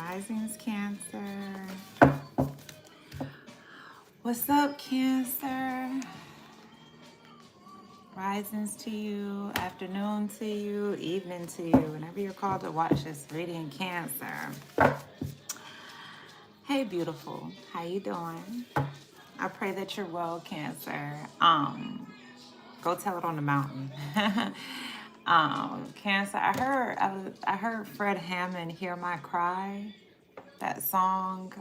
Risings, Cancer. What's up, Cancer? Risings to you, afternoon to you, evening to you, whenever you're called to watch this reading, Cancer. Hey, beautiful. How you doing? I pray that you're well, Cancer. Go tell it on the mountain. Cancer. I heard Fred Hammond, "Hear My Cry," that song.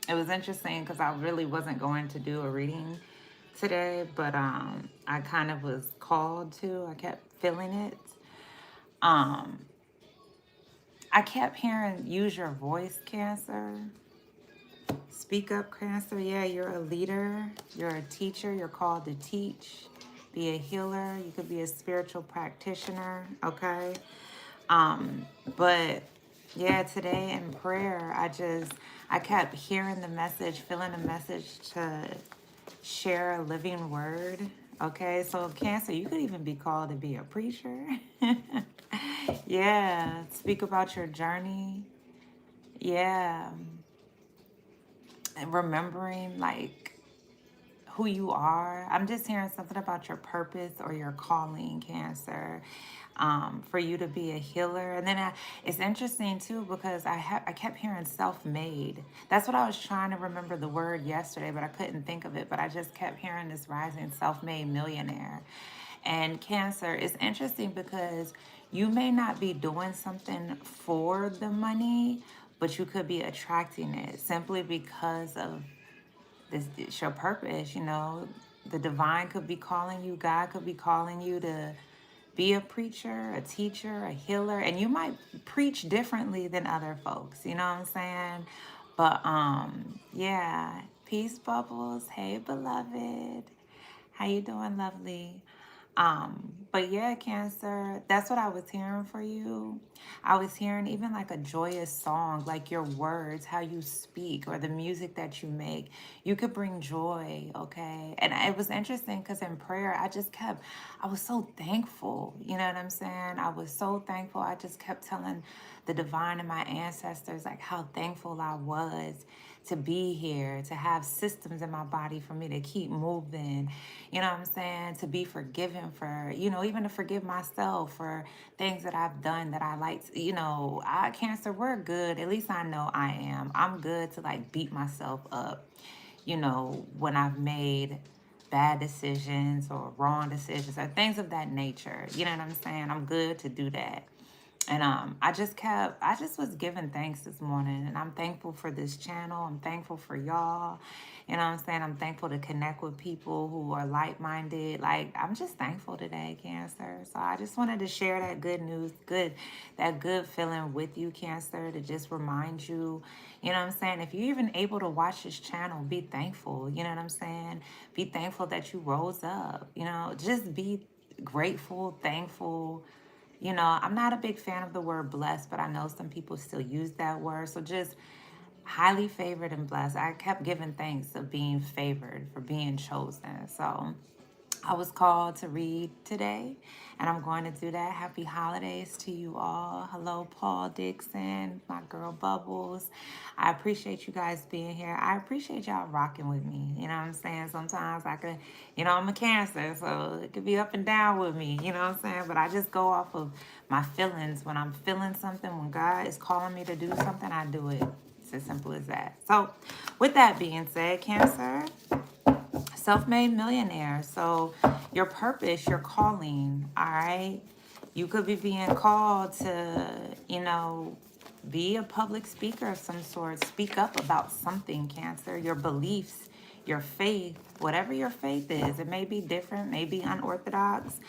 It was interesting because I really wasn't going to do a reading today, but I kind of was called to. I kept feeling it. I kept hearing, "Use your voice, Cancer. Speak up, Cancer." Yeah, you're a leader. You're a teacher. You're called to teach. Be a healer. You could be a spiritual practitioner. Okay. But yeah, today in prayer, I kept hearing the message, feeling the message to share a living word. Okay, so Cancer, you could even be called to be a preacher. Yeah, speak about your journey. Yeah, and remembering like who you are. I'm just hearing something about your purpose or your calling, Cancer, for you to be a healer. And then it's interesting too because I kept hearing self-made. That's what I was trying to remember the word yesterday, but I couldn't think of it. But I just kept hearing this rising self-made millionaire. And Cancer is interesting because you may not be doing something for the money, but you could be attracting it simply because of this. It's your purpose. The divine could be calling you, God could be calling you to be a preacher, a teacher, a healer, and you might preach differently than other folks, you know what I'm saying? But yeah, peace, Bubbles. Hey, beloved. How you doing, lovely? But yeah, Cancer, that's what I was hearing for you. I was hearing even like a joyous song, like your words, how you speak, or the music that you make. You could bring joy, okay? And it was interesting because in prayer, I was so thankful. You know what I'm saying? I was so thankful. I just kept telling the divine and my ancestors like how thankful I was to be here, to have systems in my body for me to keep moving, you know what I'm saying? To be forgiven for, even to forgive myself for things that I've done that I like, Cancer, we're good. At least I know I am. I'm good to like beat myself up, when I've made bad decisions or wrong decisions or things of that nature. You know what I'm saying? I'm good to do that. And I just was giving thanks this morning, and I'm thankful for this channel. I'm thankful for y'all. You know what I'm saying? I'm thankful to connect with people who are like-minded. Like, I'm just thankful today, Cancer. So I just wanted to share that good news, that good feeling with you, Cancer, to just remind you, you know what I'm saying? If you're even able to watch this channel, be thankful. You know what I'm saying? Be thankful that you rose up. Just be grateful, thankful. I'm not a big fan of the word blessed, but I know some people still use that word. So just highly favored and blessed. I kept giving thanks of being favored, for being chosen. So I was called to read today, and I'm going to do that. Happy holidays to you all. Hello, Paul Dixon, my girl Bubbles. I appreciate you guys being here. I appreciate y'all rocking with me. You know what I'm saying? Sometimes I could, I'm a Cancer, so it could be up and down with me. You know what I'm saying? But I just go off of my feelings. When I'm feeling something, when God is calling me to do something, I do it. It's as simple as that. So with that being said, Cancer, self-made millionaire. So your purpose, your calling, all right? You could be being called to, be a public speaker of some sort. Speak up about something, Cancer. Your beliefs, your faith, whatever your faith is. It may be different, may be unorthodox,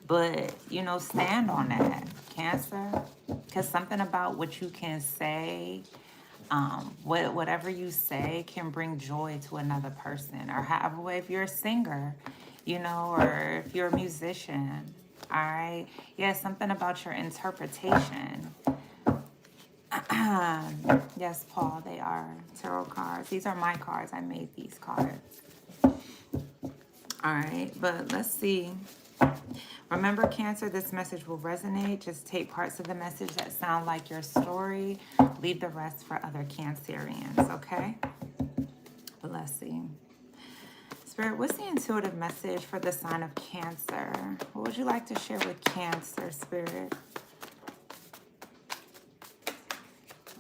but, stand on that, Cancer. Because something about what you can say, whatever you say can bring joy to another person, or however way, if you're a singer, or if you're a musician, all right? Yeah, something about your interpretation. Yes, Paul, they are tarot cards. These are my cards. I made these cards. All right, but let's see. Remember, Cancer, this message will resonate. Just take parts of the message that sound like your story. Leave the rest for other Cancerians, okay? But let's see. Spirit, what's the intuitive message for the sign of Cancer? What would you like to share with Cancer, Spirit?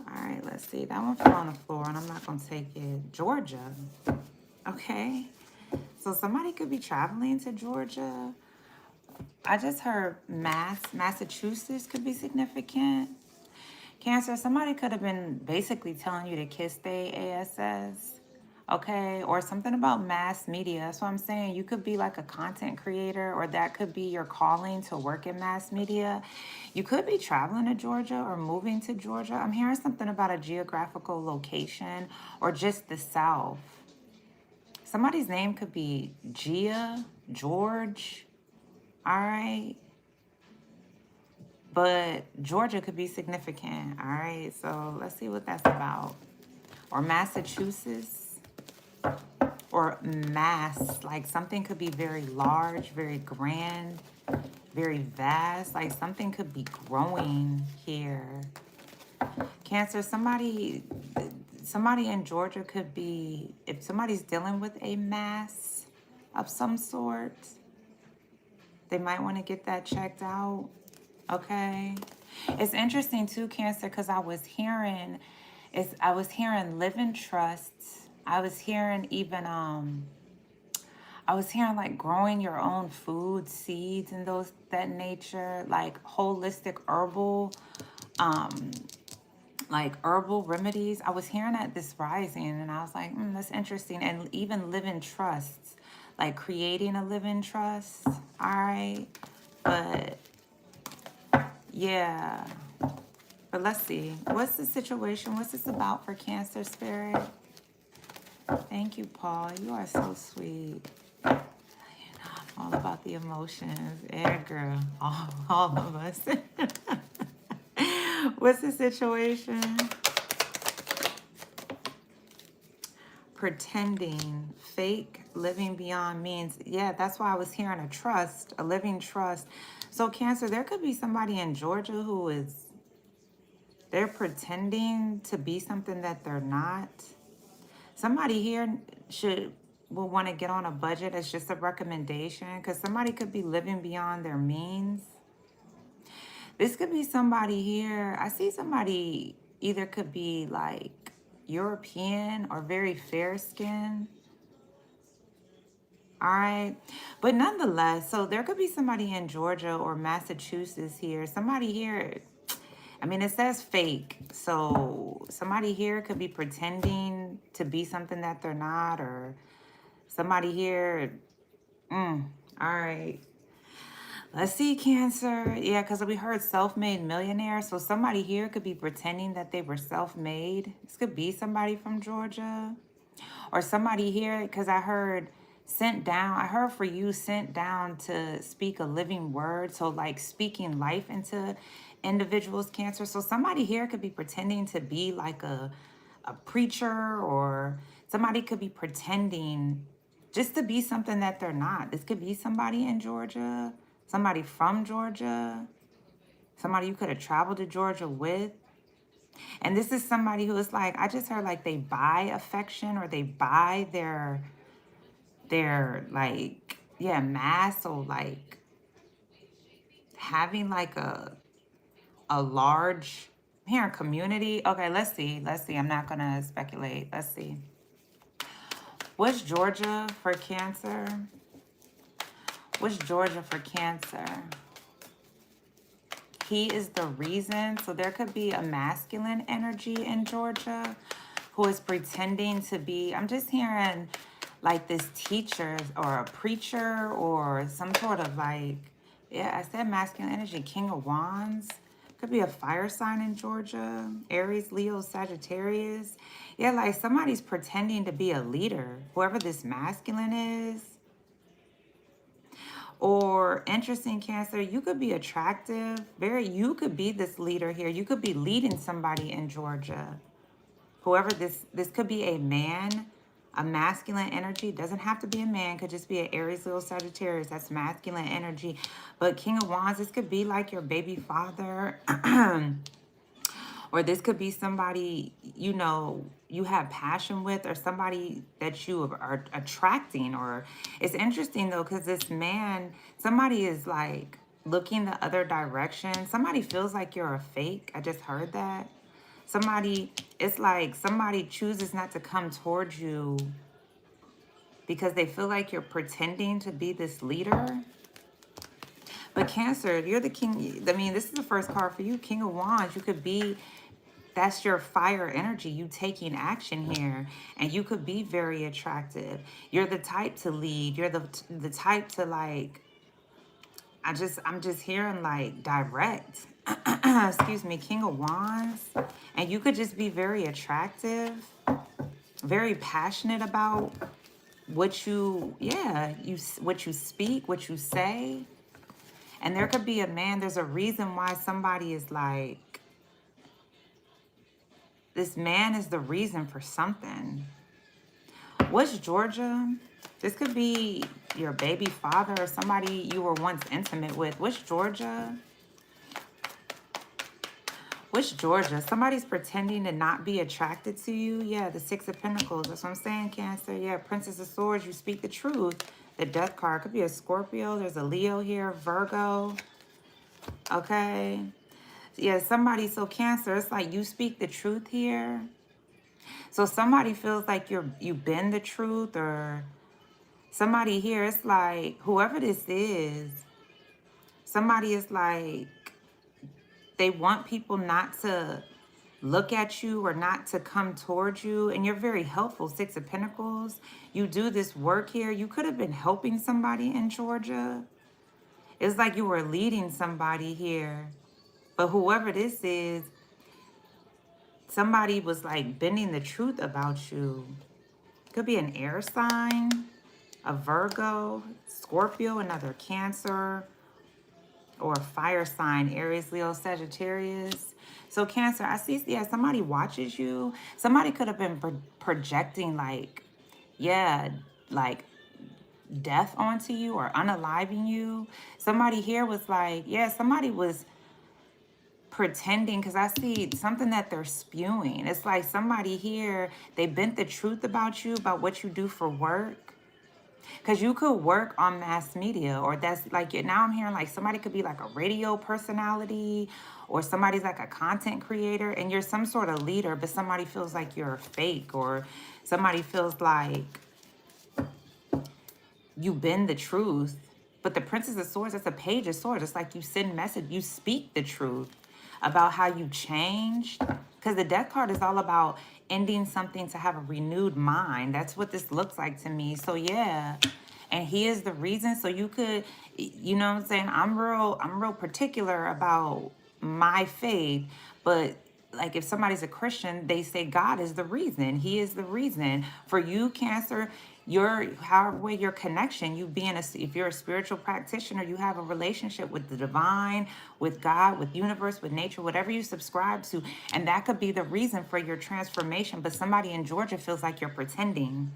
All right, let's see. That one fell on the floor, and I'm not going to take it. Georgia. Okay. So somebody could be traveling to Georgia. I just heard Massachusetts could be significant. Cancer, somebody could have been basically telling you to kiss their ASS. Okay, or something about mass media. That's what I'm saying. You could be like a content creator, or that could be your calling to work in mass media. You could be traveling to Georgia or moving to Georgia. I'm hearing something about a geographical location or just the South. Somebody's name could be Gia, George, all right? But Georgia could be significant, all right? So let's see what that's about. Or Massachusetts. Or mass, like something could be very large, very grand, very vast, like something could be growing here. Cancer, somebody in Georgia could be, if somebody's dealing with a mass of some sort, they might want to get that checked out, okay? It's interesting too, Cancer, because I was hearing live in trust. I was hearing even like growing your own food, seeds and that nature, like holistic herbal, like herbal remedies. I was hearing that this rising, and I was like, that's interesting. And even live in trust, like creating a live in trust. All right, but yeah. But let's see. What's the situation? What's this about for Cancer, Spirit? Thank you, Paul. You are so sweet. You know, I'm all about the emotions. Yeah, girl. All of us. What's the situation? Pretending, fake, living beyond means. Yeah, that's why I was hearing a trust, a living trust. So, Cancer, there could be somebody in Georgia who is, they're pretending to be something that they're not. Somebody here will want to get on a budget as just a recommendation, because somebody could be living beyond their means. This could be somebody here. I see somebody either could be like European or very fair skin. All right. But nonetheless, so there could be somebody in Georgia or Massachusetts here. Somebody here, I mean, it says fake. So somebody here could be pretending to be something that they're not, or somebody here. All right. Let's see, Cancer. Yeah, because we heard self-made millionaire. So somebody here could be pretending that they were self-made. This could be somebody from Georgia. Or somebody here, because I heard sent down. I heard for you sent down to speak a living word. So like speaking life into individuals, Cancer. So somebody here could be pretending to be like a preacher, or somebody could be pretending just to be something that they're not. This could be somebody in Georgia, somebody from Georgia, somebody you could have traveled to Georgia with. And this is somebody who is like, I just heard like they buy affection, or they buy their like, yeah, mass, or like having like a large here community. Okay, let's see. I'm not gonna speculate. Let's see. What's Georgia for Cancer? What's Georgia for Cancer? He is the reason. So there could be a masculine energy in Georgia who is pretending to be, I'm just hearing like this teacher or a preacher or some sort of like, yeah, I said masculine energy, King of Wands. Could be a fire sign in Georgia. Aries, Leo, Sagittarius. Yeah, like somebody's pretending to be a leader, whoever this masculine is. Or interesting, Cancer, you could be attractive. You could be this leader here. You could be leading somebody in Georgia. Whoever this could be a man, a masculine energy. Doesn't have to be a man, could just be an Aries, Leo, Sagittarius. That's masculine energy. But King of Wands, this could be like your baby father. Or this could be somebody, you know, you have passion with, or somebody that you are attracting. Or it's interesting though, because this man, somebody is like looking the other direction. Somebody feels like you're a fake. I just heard that. Somebody, it's like somebody chooses not to come towards you because they feel like you're pretending to be this leader. But Cancer, you're the king. I mean, this is the first card for you, King of Wands. You could be, that's your fire energy, you taking action here, and you could be very attractive. You're the type to lead. You're the type to like, I'm just hearing like direct. Excuse me, King of Wands. And you could just be very attractive, very passionate about what you, yeah, what you speak, what you say. And there could be a man, there's a reason why somebody is like, this man is the reason for something. What's Georgia? This could be your baby father or somebody you were once intimate with. What's Georgia? What's Georgia? Somebody's pretending to not be attracted to you. Yeah, the Six of Pentacles. That's what I'm saying, Cancer. Yeah, Princess of Swords. You speak the truth. The Death card. Could be a Scorpio. There's a Leo here. Virgo. Okay. Yeah, somebody. So Cancer, it's like you speak the truth here. So somebody feels like you've been the truth, or somebody here, it's like whoever this is, somebody is like, they want people not to look at you or not to come towards you. And you're very helpful, Six of Pentacles. You do this work here. You could have been helping somebody in Georgia. It's like you were leading somebody here. But whoever this is, somebody was like bending the truth about you. Could be an air sign, a Virgo, Scorpio, another Cancer, or a fire sign, Aries, Leo, Sagittarius. So Cancer, I see, yeah, somebody watches you. Somebody could have been projecting like, yeah, like death onto you or unaliving you. Somebody here was like, yeah, somebody was pretending, because I see something that they're spewing. It's like somebody here, they bent the truth about you, about what you do for work. Because you could work on mass media, or that's like, now I'm hearing like somebody could be like a radio personality, or somebody's like a content creator, and you're some sort of leader, but somebody feels like you're a fake, or somebody feels like you bend the truth. But the Princess of Swords, that's a Page of Swords. It's like you send message, you speak the truth about how you changed. Because the Death card is all about ending something to have a renewed mind. That's what this looks like to me. So yeah, and he is the reason. So you could, you know what I'm saying, I'm real particular about my faith. But like if somebody's a Christian, they say God is the reason. He is the reason. For you, Cancer, however your connection, you being if you're a spiritual practitioner, you have a relationship with the divine, with God, with universe, with nature, whatever you subscribe to, and that could be the reason for your transformation. But somebody in Georgia feels like you're pretending,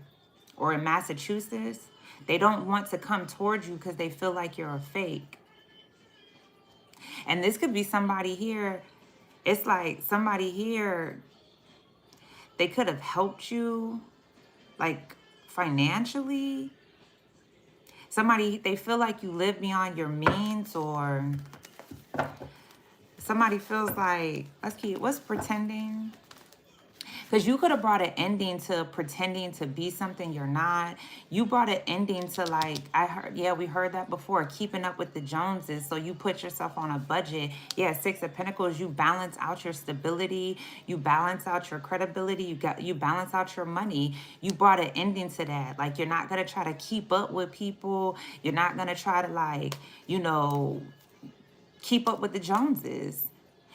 or in Massachusetts, they don't want to come towards you because they feel like you're a fake. And this could be somebody here. It's like somebody here, they could have helped you, like financially. Somebody, they feel like you live beyond your means, or somebody feels like, let's keep, what's pretending? Because you could have brought an ending to pretending to be something you're not. You brought an ending to like, I heard, yeah, we heard that before, keeping up with the Joneses. So you put yourself on a budget. Yeah, Six of Pentacles, you balance out your stability. You balance out your credibility. You balance out your money. You brought an ending to that. Like, you're not going to try to keep up with people. You're not going to try to like, you know, keep up with the Joneses.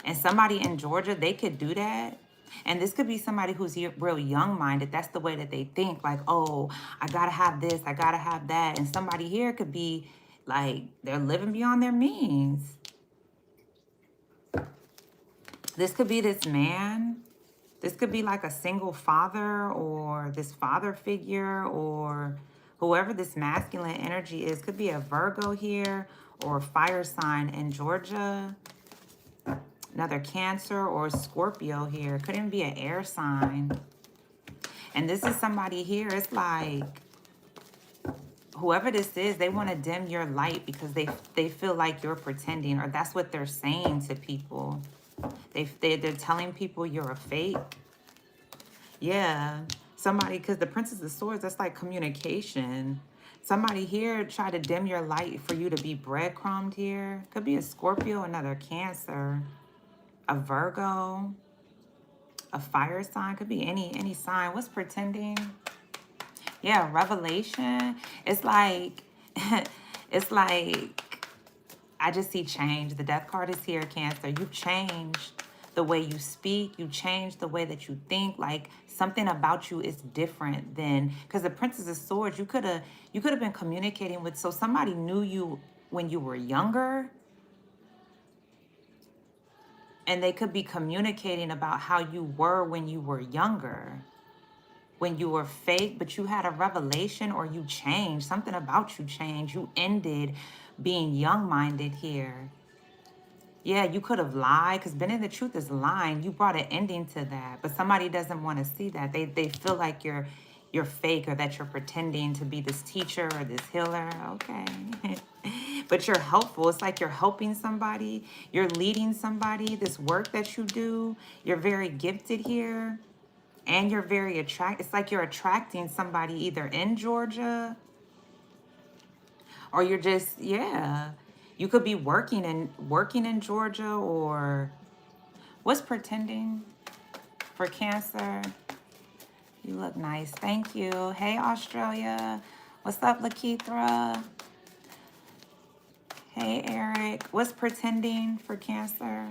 And somebody in Georgia, they could do that. And this could be somebody who's real young-minded. That's the way that they think. Like, oh, I gotta have this, I gotta have that. And somebody here could be like, they're living beyond their means. This could be this man. This could be like a single father or this father figure, or whoever this masculine energy is. Could be a Virgo here or a fire sign in Georgia. Another Cancer or Scorpio here. Could even be an air sign. And this is somebody here. It's like whoever this is, they want to dim your light because they feel like you're pretending, or that's what they're saying to people. They're telling people you're a fake. Yeah, somebody, because the Princess of Swords, that's like communication. Somebody here tried to dim your light for you to be breadcrumbed here. Could be a Scorpio, another Cancer, a Virgo, a fire sign. Could be any sign. What's pretending? Yeah, revelation. It's like, it's like, I just see change. The death card is here, Cancer. You've changed the way you speak. You changed the way that you think. Like something about you is different than, because the Princess of Swords, you could have been communicating with, so somebody knew you when you were younger, and they could be communicating about how you were when you were younger, when you were fake, but you had a revelation, or you changed. Something about you changed. You ended being young-minded here. Yeah, you could have lied, because bending the truth is lying. You brought an ending to that, but somebody doesn't want to see that. They feel like you're fake, or that you're pretending to be this teacher or this healer. Okay. But you're helpful. It's like you're helping somebody. You're leading somebody. This work that you do, you're very gifted here. And you're very it's like you're attracting somebody either in Georgia, or you're just, yeah. You could be working in Georgia, or what's pretending for Cancer? You look nice. Thank you. Hey, Australia. What's up, Lakithra? Hey, Eric. What's pretending for Cancer?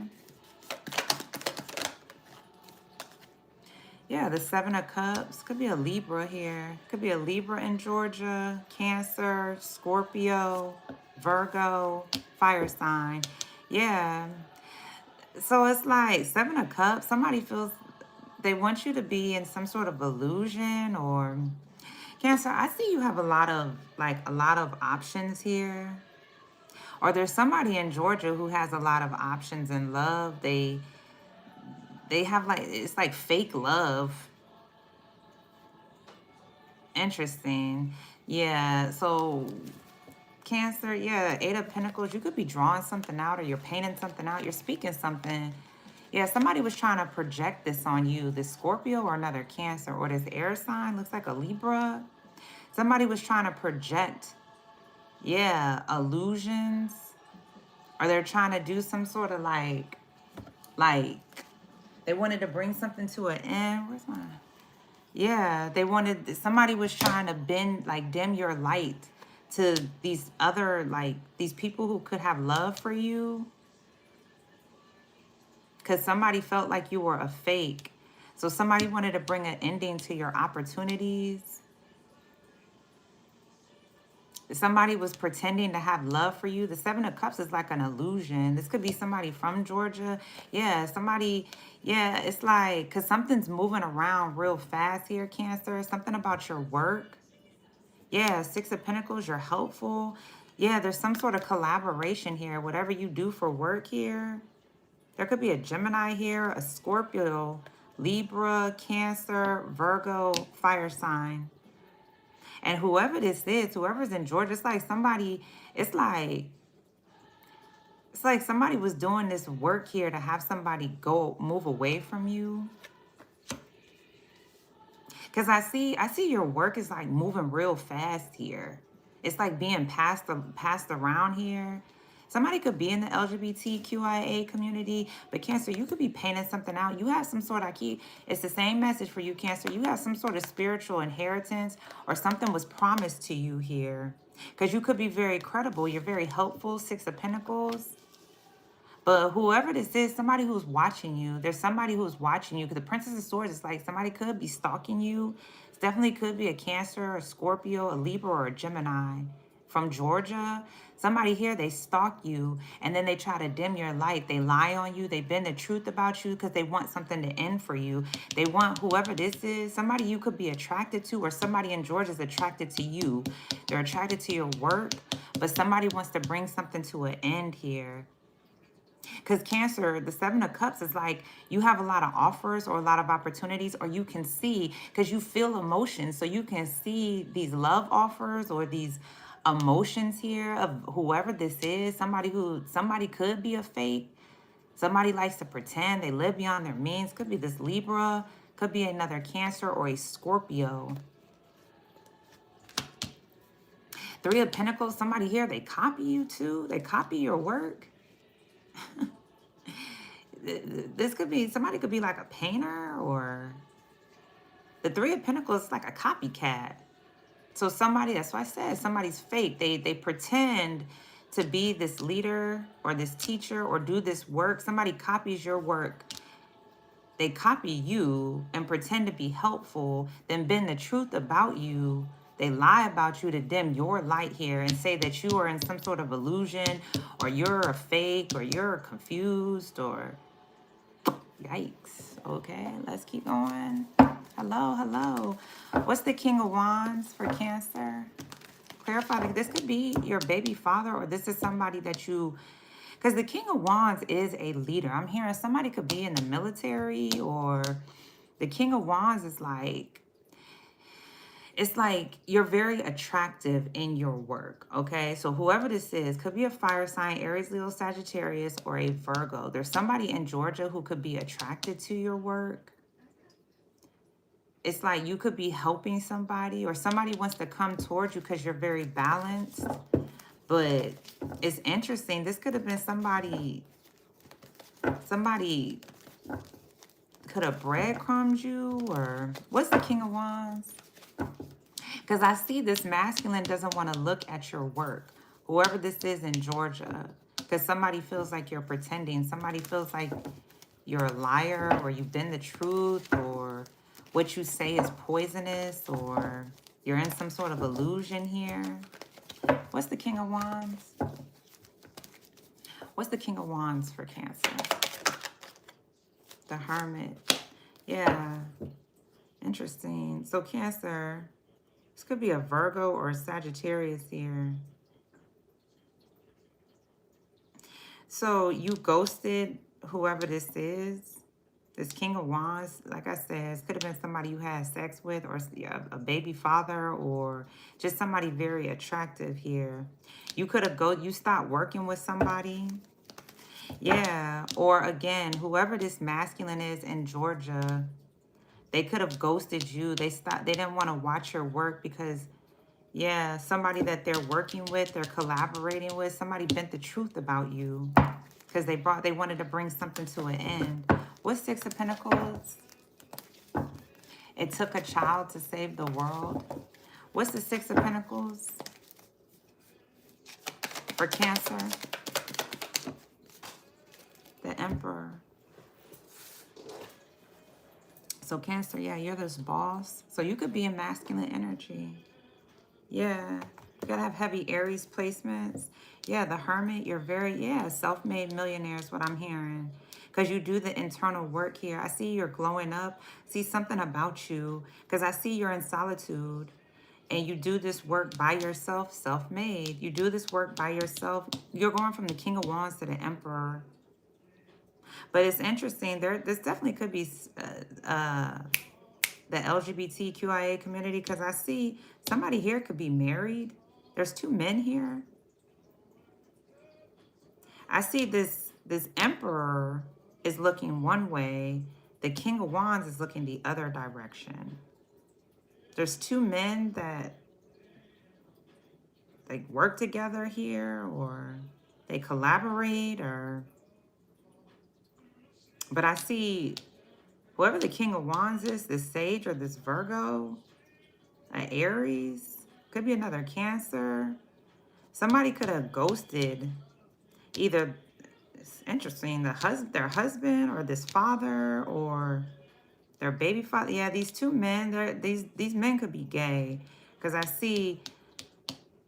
Yeah, the Seven of Cups. Could be a Libra here. Could be a Libra in Georgia, Cancer, Scorpio, Virgo, fire sign. Yeah. So it's like Seven of Cups. Somebody feels they want you to be in some sort of illusion, or Cancer, I see you have a lot of options here. Or there's somebody in Georgia who has a lot of options in love. They have like, it's like fake love. Interesting. Yeah, so Cancer, yeah, Eight of Pentacles, you could be drawing something out, or you're painting something out, you're speaking something. Yeah, somebody was trying to project this on you, this Scorpio or another Cancer, or this air sign, looks like a Libra. Somebody was trying to project, yeah, illusions, or they're trying to do some sort of like they wanted to bring something to an end. Where's my... Yeah, somebody was trying to dim your light to these other, these people who could have love for you. Because somebody felt like you were a fake. So somebody wanted to bring an ending to your opportunities. Somebody was pretending to have love for you. The Seven of Cups is like an illusion. This could be somebody from Georgia. Yeah, somebody, yeah, it's like, because something's moving around real fast here, Cancer. Something about your work. Yeah, Six of Pentacles, you're helpful. Yeah, there's some sort of collaboration here. Whatever you do for work here. There could be a Gemini here, a Scorpio, Libra, Cancer, Virgo, fire sign. And whoever this is, whoever's in Georgia, it's like somebody, it's like somebody was doing this work here to have somebody move away from you. Because I see your work is like moving real fast here. It's like being passed around here. Somebody could be in the LGBTQIA community, but Cancer, you could be painting something out. You have some sort of key. It's the same message for you, Cancer. You have some sort of spiritual inheritance, or something was promised to you here. Because you could be very credible. You're very helpful, Six of Pentacles. But whoever this is, somebody who's watching you, there's somebody who's watching you. Because the Princess of Swords is like somebody could be stalking you. It definitely could be a Cancer, a Scorpio, a Libra, or a Gemini from Georgia. Somebody here, they stalk you and then they try to dim your light. They lie on you. They bend the truth about you because they want something to end for you. They want whoever this is, somebody you could be attracted to, or somebody in Georgia is attracted to you. They're attracted to your work, but somebody wants to bring something to an end here. Because Cancer, the Seven of Cups is like you have a lot of offers or a lot of opportunities, or you can see, because you feel emotions. So you can see these love offers or these emotions here of whoever this is. Somebody could be a fake. Somebody likes to pretend they live beyond their means. Could be this Libra, could be another Cancer or a Scorpio. Three of Pentacles, somebody here, they copy you too. They copy your work. This could be, somebody could be like a painter, or the Three of Pentacles is like a copycat. So somebody, that's why I said somebody's fake. They pretend to be this leader or this teacher or do this work. Somebody copies your work. They copy you and pretend to be helpful, then bend the truth about you. They lie about you to dim your light here and say that you are in some sort of illusion, or you're a fake, or you're confused, or yikes. Okay, let's keep going. Hello, hello. What's the King of Wands for Cancer? Clarify, like this could be your baby father, or this is somebody that you, because the King of Wands is a leader. I'm hearing somebody could be in the military, or the King of Wands is like, it's like you're very attractive in your work, okay? So whoever this is, could be a fire sign, Aries, Leo, Sagittarius, or a Virgo. There's somebody in Georgia who could be attracted to your work. It's like you could be helping somebody, or somebody wants to come towards you because you're very balanced. But it's interesting. This could have been somebody could have breadcrumbed you, or what's the King of Wands? Because I see this masculine doesn't want to look at your work. Whoever this is in Georgia. Because somebody feels like you're pretending. Somebody feels like you're a liar, or you bend the truth, or what you say is poisonous, or you're in some sort of illusion here. What's the King of Wands? What's the King of Wands for Cancer? The Hermit. Yeah. Interesting. So Cancer, this could be a Virgo or a Sagittarius here. So you ghosted whoever this is. This King of Wands, like I said, this could have been somebody you had sex with, or a baby father, or just somebody very attractive here. You could have you stopped working with somebody. Yeah. Or again, whoever this masculine is in Georgia, they could have ghosted you. They didn't want to watch your work because, yeah, somebody that they're working with, they're collaborating with, somebody bent the truth about you because they wanted to bring something to an end. What's Six of Pentacles? It took a child to save the world. What's the Six of Pentacles for Cancer? The Emperor. So Cancer, yeah, you're this boss. So you could be in masculine energy. Yeah. You gotta have heavy Aries placements. Yeah, the Hermit, you're very, yeah, self-made millionaire is what I'm hearing. Because you do the internal work here. I see you're glowing up. See something about you. Because I see you're in solitude. And you do this work by yourself, self-made. You do this work by yourself. You're going from the King of Wands to the Emperor. But it's interesting. This definitely could be the LGBTQIA community. Because I see somebody here could be married. There's two men here. I see this Emperor is looking one way. The King of Wands is looking the other direction. There's two men that they work together here, or they collaborate, or... But I see whoever the King of Wands is, this Sage or this Virgo, an Aries, could be another Cancer. Somebody could have ghosted either, it's interesting, their husband, or this father, or their baby father. Yeah, these two men, these men could be gay. Because I see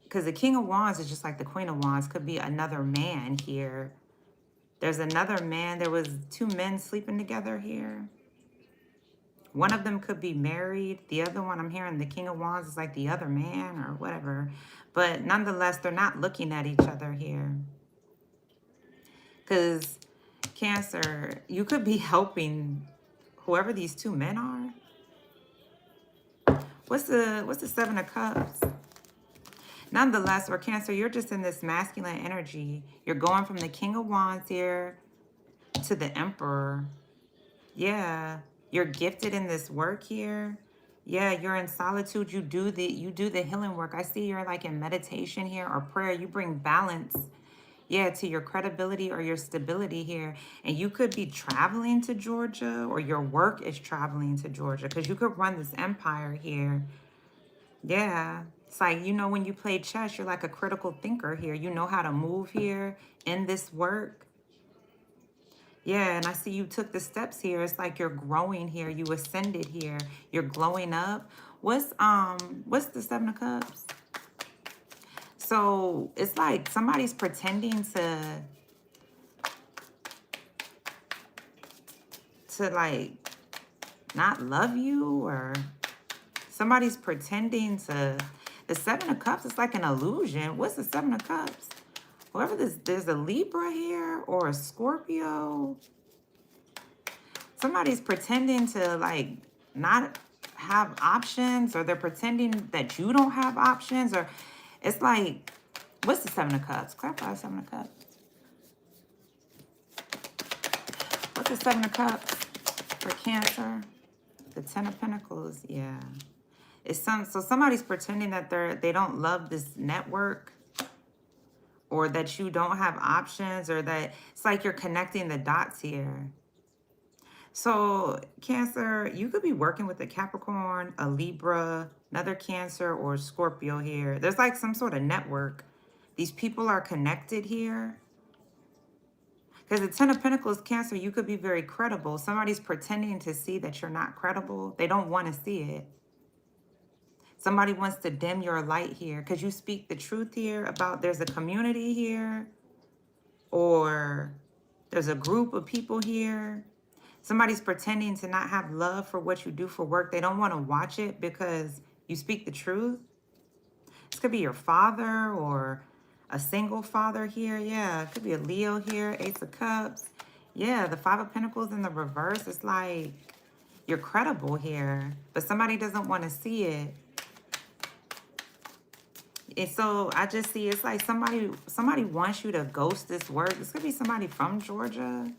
because the King of Wands is just like the Queen of Wands. Could be another man here. There's another man. There was two men sleeping together here. One of them could be married. The other one, I'm hearing the King of Wands is like the other man or whatever. But nonetheless, they're not looking at each other here. Because Cancer, you could be helping whoever these two men are. What's the Seven of Cups? Nonetheless, or Cancer, you're just in this masculine energy. You're going from the King of Wands here to the Emperor. Yeah, you're gifted in this work here. Yeah, you're in solitude. You do the healing work. I see you're like in meditation here or prayer. You bring balance, yeah, to your credibility or your stability here. And you could be traveling to Georgia, or your work is traveling to Georgia, because you could run this empire here. Yeah, it's like, you know, when you play chess, you're like a critical thinker here. You know how to move here in this work. Yeah, and I see you took the steps here. It's like you're growing here. You ascended here. You're glowing up. What's the Seven of Cups? So it's like somebody's pretending to like not love you, or somebody's pretending to. The Seven of Cups is like an illusion. What's the Seven of Cups? Whoever this, there's a Libra here or a Scorpio. Somebody's pretending to like not have options, or they're pretending that you don't have options, or it's like, what's the Seven of Cups? Clarify the Seven of Cups. What's the Seven of Cups for Cancer? The Ten of Pentacles, yeah. It's so somebody's pretending that they don't love this network, or that you don't have options, or that it's like you're connecting the dots here. So Cancer, you could be working with a Capricorn, a Libra, another Cancer, or Scorpio here. There's like some sort of network. These people are connected here. Because the Ten of Pentacles, Cancer, you could be very credible. Somebody's pretending to see that you're not credible. They don't want to see it. Somebody wants to dim your light here because you speak the truth here about there's a community here, or there's a group of people here. Somebody's pretending to not have love for what you do for work. They don't want to watch it because you speak the truth. This could be your father or a single father here. Yeah, it could be a Leo here, Ace of Cups. Yeah, the Five of Pentacles in the reverse. It's like you're credible here, but somebody doesn't want to see it. And so I just see it's like somebody wants you to ghost this work. This could be somebody from Georgia.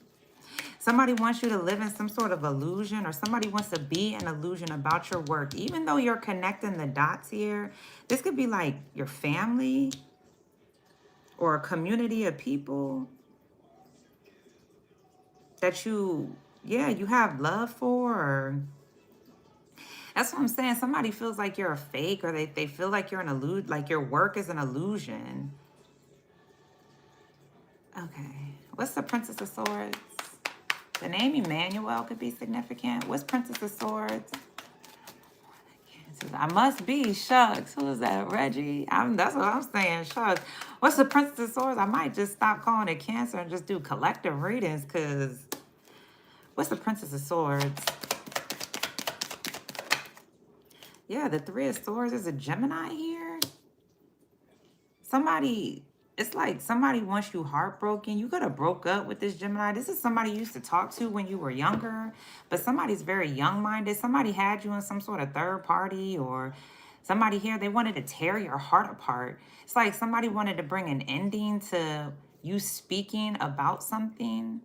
Somebody wants you to live in some sort of illusion, or somebody wants to be an illusion about your work. Even though you're connecting the dots here, this could be like your family or a community of people that you have love for. Or that's what I'm saying. Somebody feels like you're a fake, or they feel like you're an illusion, like your work is an illusion. Okay. What's the Princess of Swords? The name Emmanuel could be significant. What's Princess of Swords? I must be. Shucks. Who is that? Reggie? That's what I'm saying. Shucks. What's the Princess of Swords? I might just stop calling it Cancer and just do collective readings, because what's the Princess of Swords? Yeah, the Three of Swords is a Gemini here. It's like somebody wants you heartbroken. You could have broke up with this Gemini. This is somebody you used to talk to when you were younger, but somebody's very young-minded. Somebody had you in some sort of third party, or somebody here, they wanted to tear your heart apart. It's like somebody wanted to bring an ending to you speaking about something.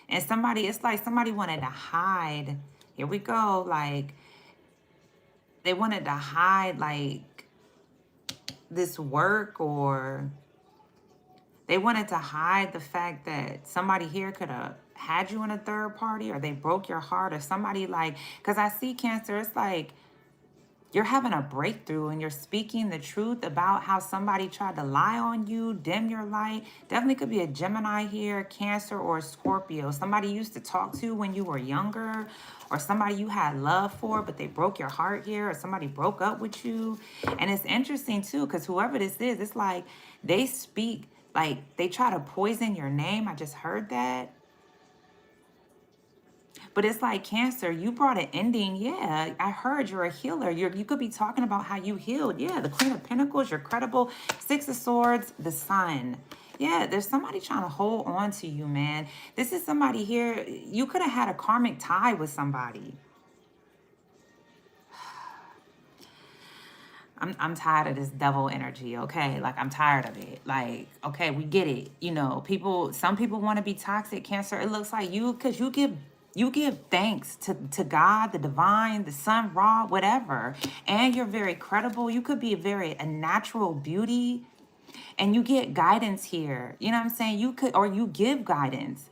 And it's like somebody wanted to hide. Here we go. Like, they wanted to hide like this work, or they wanted to hide the fact that somebody here could have had you in a third party, or they broke your heart, or somebody like, because I see Cancer, it's like You're having a breakthrough and you're speaking the truth about how somebody tried to lie on you, dim your light. Definitely could be a Gemini here, Cancer, or a Scorpio. Somebody you used to talk to when you were younger, or somebody you had love for, but they broke your heart here, or somebody broke up with you. And it's interesting too, because whoever this is, it's like they speak, like they try to poison your name. I just heard that. But it's like Cancer, you brought an ending. Yeah, I heard you're a healer. You could be talking about how you healed. Yeah, the Queen of Pentacles, you're credible. Six of Swords, the Sun. Yeah, there's somebody trying to hold on to you, man. This is somebody here. You could have had a karmic tie with somebody. I'm tired of this devil energy, okay? Like, I'm tired of it. Like, okay, we get it. You know, some people want to be toxic, Cancer. It looks like because you give thanks to God, the divine, the sun, Ra, whatever. And you're very credible. You could be a natural beauty, and you get guidance here. You know what I'm saying? You give guidance.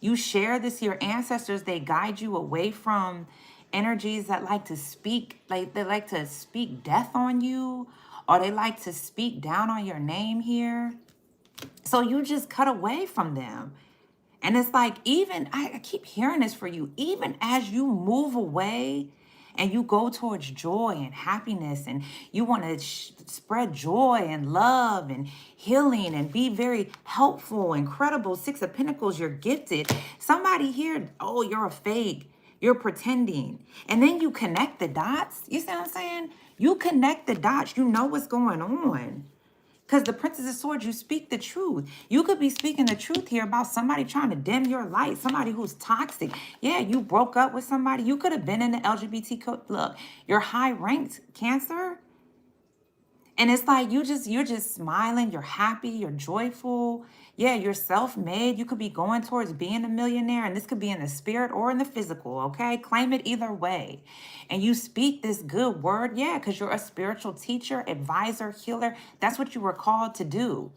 You share this, your ancestors, they guide you away from energies that like to speak, like they like to speak death on you, or they like to speak down on your name here. So you just cut away from them. And it's like, even, I keep hearing this for you, even as you move away and you go towards joy and happiness, and you want to spread joy and love and healing and be very helpful, incredible, Six of Pentacles, you're gifted. Somebody here, oh, you're a fake, you're pretending. And then you connect the dots. You see what I'm saying? You connect the dots. You know what's going on. Because the Princess of Swords, you speak the truth. You could be speaking the truth here about somebody trying to dim your light, somebody who's toxic. Yeah, you broke up with somebody. You could have been in the LGBT. Look, you're high ranked, Cancer. And it's like you're just smiling, you're happy, you're joyful. Yeah, you're self-made. You could be going towards being a millionaire, and this could be in the spirit or in the physical, okay? Claim it either way. And you speak this good word, yeah, because you're a spiritual teacher, advisor, healer. That's what you were called to do.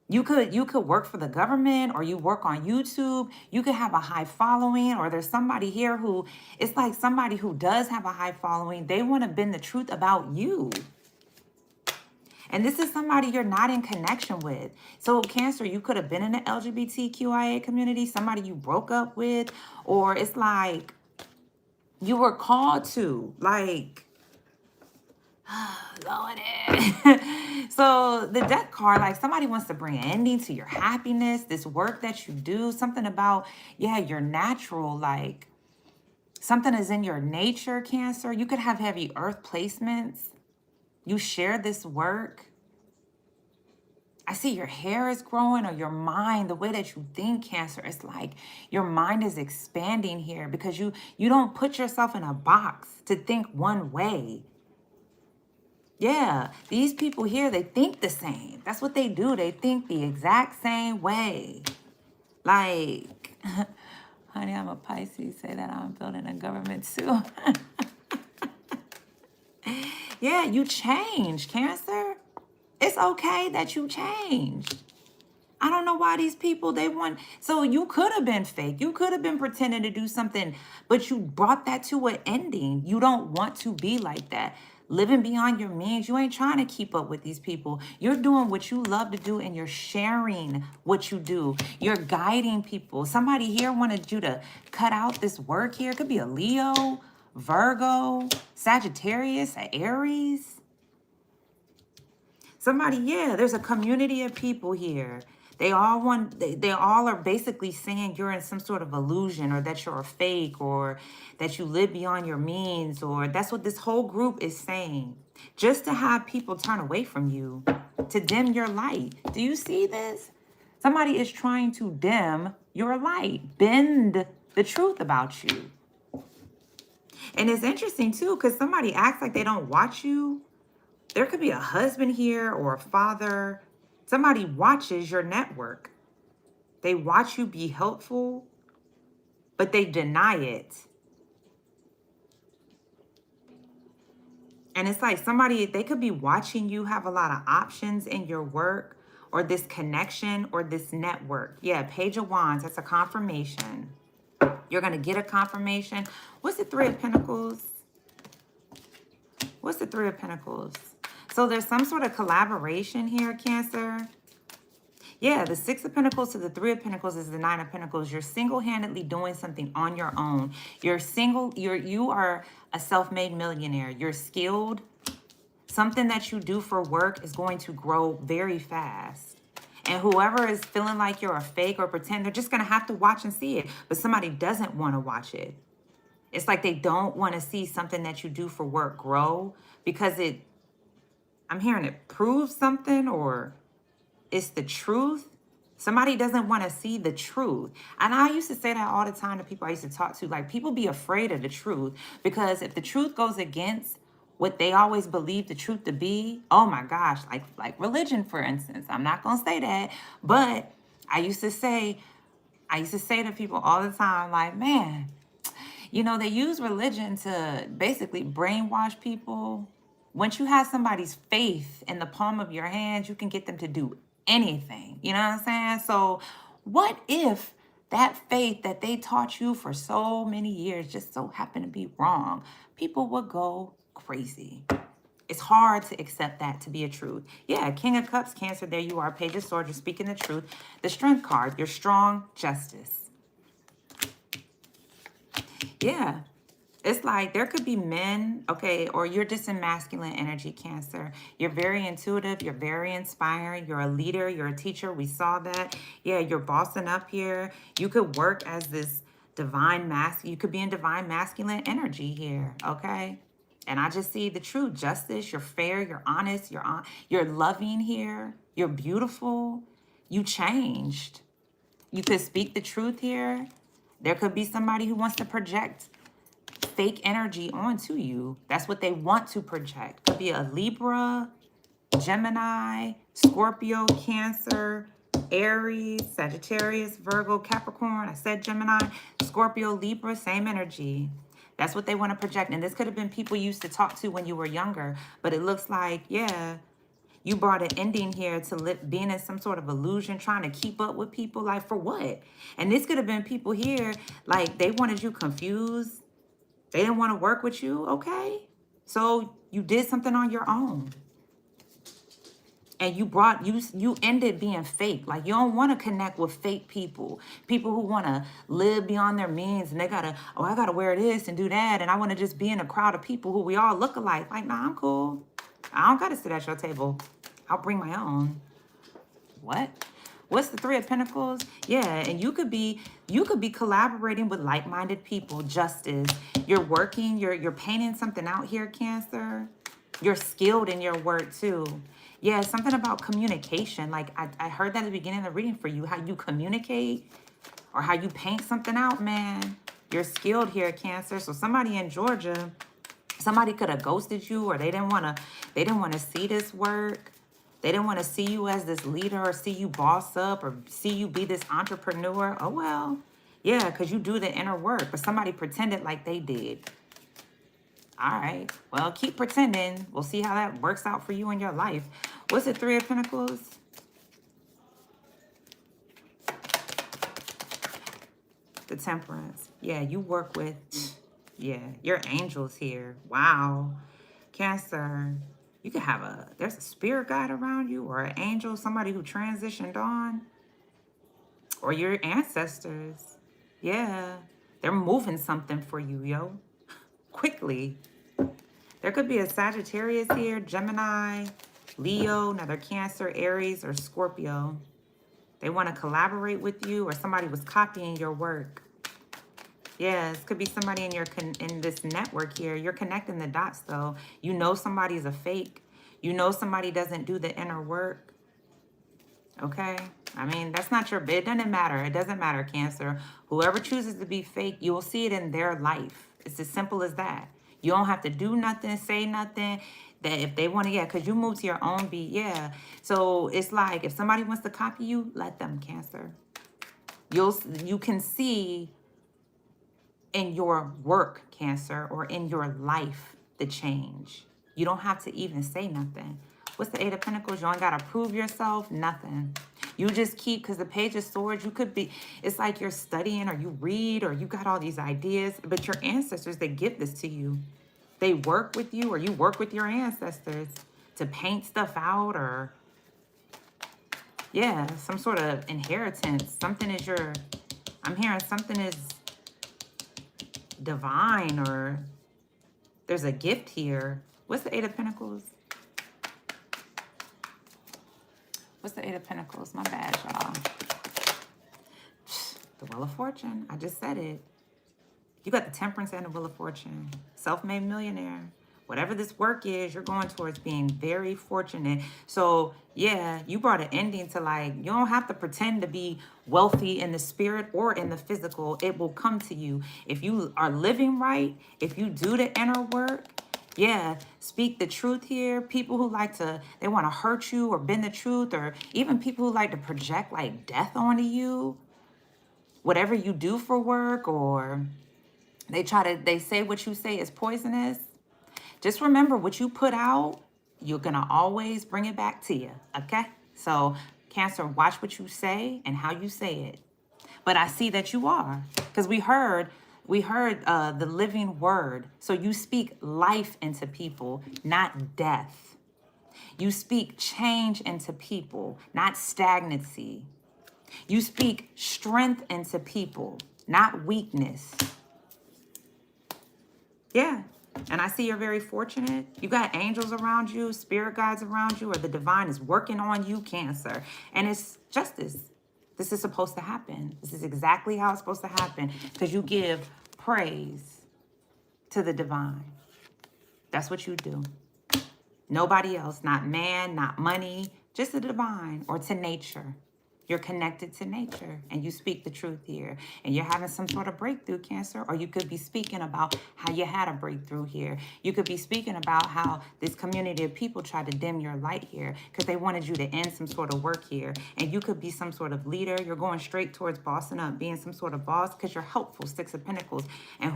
You could work for the government, or you work on YouTube. You could have a high following, or there's somebody here who, it's like somebody who does have a high following. They want to bend the truth about you. And this is somebody you're not in connection with. So Cancer, you could have been in the LGBTQIA community, somebody you broke up with, or it's like you were called to, like, Lord. So the death card, like somebody wants to bring an ending to your happiness, this work that you do, something about, yeah, your natural, like something is in your nature, Cancer. You could have heavy earth placements. You share this work. I see your hair is growing, or your mind, the way that you think, Cancer. It's like your mind is expanding here because you don't put yourself in a box to think one way. Yeah, these people here, they think the same. That's what they do. They think the exact same way. Like, honey, I'm a Pisces. Say that I'm building a government too. Yeah, you change, Cancer. It's okay that you changed. I don't know why these people, they want, so you could have been fake. You could have been pretending to do something, but you brought that to an ending. You don't want to be like that. Living beyond your means. You ain't trying to keep up with these people. You're doing what you love to do, and you're sharing what you do. You're guiding people. Somebody here wanted you to cut out this work here. It could be a Leo, Virgo, Sagittarius, an Aries. Somebody, yeah, there's a community of people here. They all are basically saying you're in some sort of illusion, or that you're a fake, or that you live beyond your means, or that's what this whole group is saying. Just to have people turn away from you, to dim your light. Do you see this? Somebody is trying to dim your light, bend the truth about you. And it's interesting too, because somebody acts like they don't watch you. There could be a husband here, or a father. Somebody watches your network. They watch you be helpful, but they deny it. And it's like somebody, they could be watching you have a lot of options in your work, or this connection, or this network. Yeah, Page of Wands, that's a confirmation. You're going to get a confirmation. What's the Three of Pentacles? What's the Three of Pentacles? So there's some sort of collaboration here, Cancer. Yeah, the Six of Pentacles to the Three of Pentacles is the Nine of Pentacles. You're single-handedly doing something on your own. You are a self-made millionaire. You're skilled. Something that you do for work is going to grow very fast. And whoever is feeling like you're a fake or pretend, they're just going to have to watch and see it. But somebody doesn't want to watch it. It's like they don't want to see something that you do for work grow because I'm hearing it proves something, or it's the truth. Somebody doesn't want to see the truth. And I used to say that all the time to people I used to talk to. Like, people be afraid of the truth because if the truth goes against what they always believe the truth to be, oh my gosh, like religion, for instance. I'm not going to say that, but I used to say to people all the time, like, man, you know, they use religion to basically brainwash people. Once you have somebody's faith in the palm of your hands, you can get them to do anything. You know what I'm saying? So what if that faith that they taught you for so many years just so happened to be wrong? People would go crazy. It's hard to accept that to be a truth. Yeah, King of Cups, Cancer, there you are. Page of Swords, you're speaking the truth. The Strength card, you're strong, justice. Yeah. It's like there could be men, okay, or you're just in masculine energy, Cancer. You're very intuitive. You're very inspiring. You're a leader. You're a teacher. We saw that. Yeah, you're bossing up here. You could work as this divine masculine. You could be in divine masculine energy here, okay? And I just see the true justice. You're fair. You're honest. You're loving here. You're beautiful. You changed. You could speak the truth here. There could be somebody who wants to project fake energy onto you. That's what they want to project. Could be a Libra, Gemini, Scorpio, Cancer, Aries, Sagittarius, Virgo, Capricorn. I said Gemini, Scorpio, Libra, same energy. That's what they want to project. And this could have been people you used to talk to when you were younger. But it looks like, yeah, you brought an ending here to being in some sort of illusion, trying to keep up with people. Like, for what? And this could have been people here, like, they wanted you confused. They didn't want to work with you, okay? So you did something on your own. And you ended being fake. Like, you don't want to connect with fake people. People who want to live beyond their means and they got to, oh, I got to wear this and do that. And I want to just be in a crowd of people who we all look alike. Like, nah, I'm cool. I don't got to sit at your table. I'll bring my own. What? What's the Three of Pentacles? Yeah, and you could be collaborating with like-minded people. Justice. You're working, you're painting something out here, Cancer. You're skilled in your work too. Yeah, something about communication. Like I heard that at the beginning of the reading for you, how you communicate or how you paint something out, man. You're skilled here, Cancer. So somebody in Georgia, somebody could have ghosted you, or they didn't want to see this work. They didn't want to see you as this leader or see you boss up or see you be this entrepreneur. Oh, well, yeah, because you do the inner work, but somebody pretended like they did. All right, well, keep pretending. We'll see how that works out for you in your life. What's the Three of Pentacles? The Temperance. Yeah, you work with, yeah, your angels here. Wow. Cancer. You could have there's a spirit guide around you or an angel, somebody who transitioned on. Or your ancestors. Yeah. They're moving something for you, yo. Quickly. There could be a Sagittarius here, Gemini, Leo, another Cancer, Aries, or Scorpio. They want to collaborate with you, or somebody was copying your work. Yeah, this could be somebody in this network here. You're connecting the dots, though. You know somebody's a fake. You know somebody doesn't do the inner work. Okay? I mean, that's not your... It doesn't matter. It doesn't matter, Cancer. Whoever chooses to be fake, you will see it in their life. It's as simple as that. You don't have to do nothing, say nothing. That if they want to, yeah, because you move to your own beat, yeah. So it's like, if somebody wants to copy you, let them, Cancer. You can see in your work, Cancer, or in your life, the change. You don't have to even say nothing. What's the Eight of Pentacles? You ain't got to prove yourself, nothing. You just keep, because the Page of Swords, you could be, it's like you're studying or you read or you got all these ideas, but your ancestors, they give this to you. they work with you or you work with your ancestors to paint stuff out, or yeah, some sort of inheritance. Something is your, I'm hearing something is divine, or there's a gift here. What's the Eight of Pentacles? What's the Eight of Pentacles? My bad, y'all. The Wheel of Fortune. I just said it. You got the Temperance and the Wheel of Fortune. Self-made millionaire. Whatever this work is, you're going towards being very fortunate. So, yeah, you brought an ending to, like, you don't have to pretend to be wealthy in the spirit or in the physical. It will come to you. If you are living right, if you do the inner work, yeah, speak the truth here. People who like to, they want to hurt you or bend the truth, or even people who like to project, like, death onto you. Whatever you do for work, or they say what you say is poisonous. Just remember, what you put out, you're going to always bring it back to you, okay? So, Cancer, watch what you say and how you say it. But I see that you are, because we heard the living word. So you speak life into people, not death. You speak change into people, not stagnancy. You speak strength into people, not weakness. Yeah. And I see you're very fortunate. You got angels around you, spirit guides around you, or the divine is working on you, Cancer. And it's justice. This is supposed to happen. This is exactly how it's supposed to happen, because you give praise to the divine. That's what you do. Nobody else, not man, not money, just the divine, or to nature. You're connected to nature, and you speak the truth here. And you're having some sort of breakthrough, Cancer, or you could be speaking about how you had a breakthrough here. You could be speaking about how this community of people tried to dim your light here because they wanted you to end some sort of work here. And you could be some sort of leader. You're going straight towards bossing up, being some sort of boss, because you're helpful, Six of Pentacles. And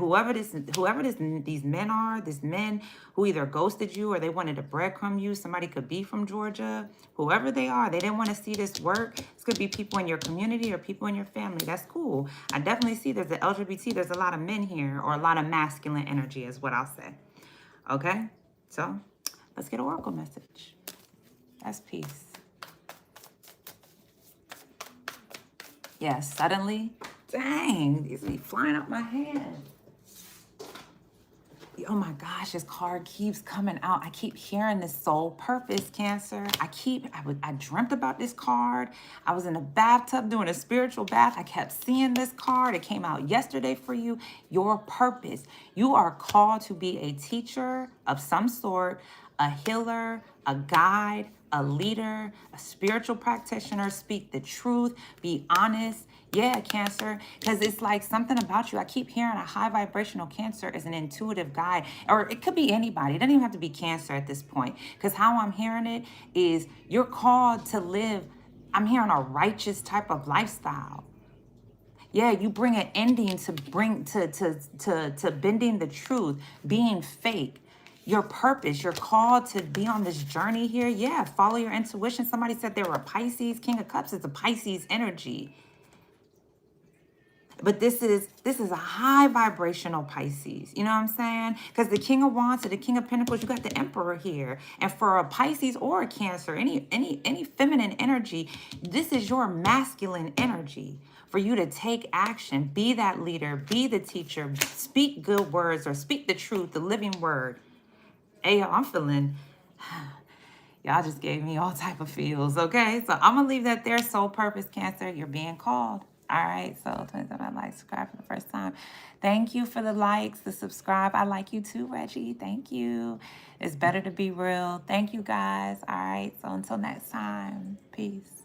these men are, these men who either ghosted you or they wanted to breadcrumb you. Somebody could be from Georgia. Whoever they are, they didn't want to see this work. This could be people in your community or people in your family. That's cool. I definitely see there's the LGBT. There's a lot of men here, or a lot of masculine energy is what I'll say. Okay? So, let's get an oracle message. That's peace. Yeah, suddenly. Dang, these be flying out my hand. Oh my gosh, this card keeps coming out. I keep hearing this soul purpose, Cancer. I dreamt about this card. I was in a bathtub doing a spiritual bath. I kept seeing this card. It came out yesterday for you. Your purpose. You are called to be a teacher of some sort, a healer, a guide, a leader, a spiritual practitioner. Speak the truth. Be honest. Yeah, Cancer, because it's like something about you. I keep hearing a high vibrational Cancer is an intuitive guide, or it could be anybody. It doesn't even have to be Cancer at this point, because how I'm hearing it is you're called to live, I'm hearing a righteous type of lifestyle. Yeah, you bring an ending to bending the truth, being fake. Your purpose, you're called to be on this journey here. Yeah, follow your intuition. Somebody said they were a Pisces. King of Cups is a Pisces energy. But this is a high vibrational Pisces. You know what I'm saying? Because the King of Wands and the King of Pentacles, you got the Emperor here. And for a Pisces or a Cancer, any feminine energy, this is your masculine energy for you to take action, be that leader, be the teacher, speak good words, or speak the truth, the living word. Hey, I'm feeling, y'all just gave me all type of feels, okay? So I'm going to leave that there. Soul purpose, Cancer, you're being called. All right, so 27 likes, subscribe for the first time. Thank you for the likes, the subscribe. I like you too, Reggie. Thank you. It's better to be real. Thank you, guys. All right, so until next time, peace.